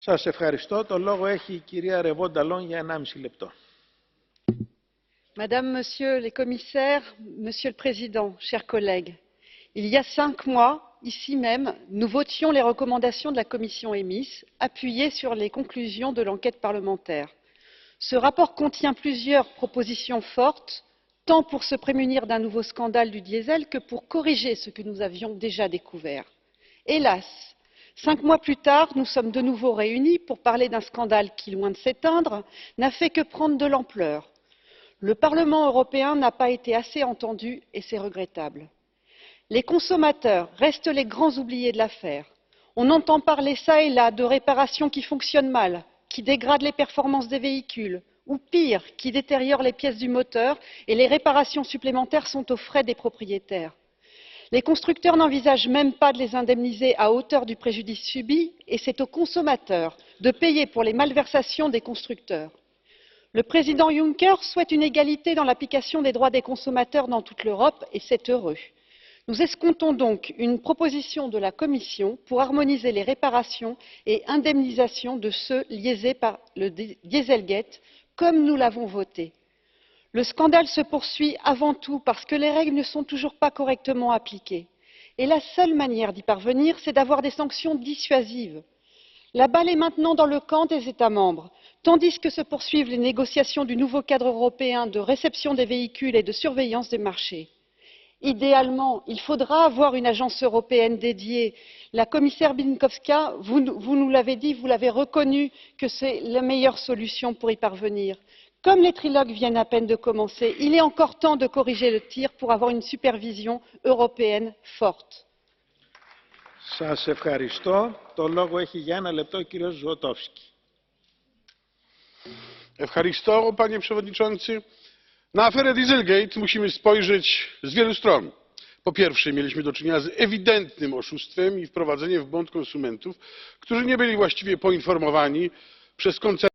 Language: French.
Σας ευχαριστώ. Το λόγο έχει η κυρία Ρεβό Νταλόν για 1,5 λεπτό. Madame, Monsieur les commissaires, Monsieur le Président, chers collègues, il y a 5 mois, ici même, nous votions les recommandations de la commission EMIS, appuyées sur les conclusions de l'enquête parlementaire. Ce rapport contient plusieurs propositions fortes, tant pour se prémunir d'un nouveau scandale du diesel que pour corriger ce que nous avions déjà découvert. Hélas, 5 mois plus tard, nous sommes de nouveau réunis pour parler d'un scandale qui, loin de s'éteindre, n'a fait que prendre de l'ampleur. Le Parlement européen n'a pas été assez entendu et c'est regrettable. Les consommateurs restent les grands oubliés de l'affaire. On entend parler ça et là de réparations qui fonctionnent mal, qui dégradent les performances des véhicules, ou pire, qui détériorent les pièces du moteur, et les réparations supplémentaires sont aux frais des propriétaires. Les constructeurs n'envisagent même pas de les indemniser à hauteur du préjudice subi, et c'est aux consommateurs de payer pour les malversations des constructeurs. Le président Juncker souhaite une égalité dans l'application des droits des consommateurs dans toute l'Europe, et c'est heureux. Nous escomptons donc une proposition de la Commission pour harmoniser les réparations et indemnisations de ceux liésés par le Dieselgate, comme nous l'avons voté. Le scandale se poursuit avant tout parce que les règles ne sont toujours pas correctement appliquées. Et la seule manière d'y parvenir, c'est d'avoir des sanctions dissuasives. La balle est maintenant dans le camp des États membres, tandis que se poursuivent les négociations du nouveau cadre européen de réception des véhicules et de surveillance des marchés. Idéalement, il faudra avoir une agence européenne dédiée. La commissaire Bieńkowska, vous nous l'avez dit, vous l'avez reconnu que c'est la meilleure solution pour y parvenir. Comme les trilogues viennent à peine de commencer, il est encore temps de corriger le tir pour avoir une supervision européenne forte. Σας ευχαριστώ. Το λόγο έχει για 1 λεπτό ο κύριος Ζłotowski. Ευχαριστώ, panie przewodniczący. Na aferę Dieselgate musimy spojrzeć z wielu stron. Po pierwsze, mieliśmy do czynienia z ewidentnym oszustwem i wprowadzeniem w błąd konsumentów, którzy nie byli właściwie poinformowani przez koncerny.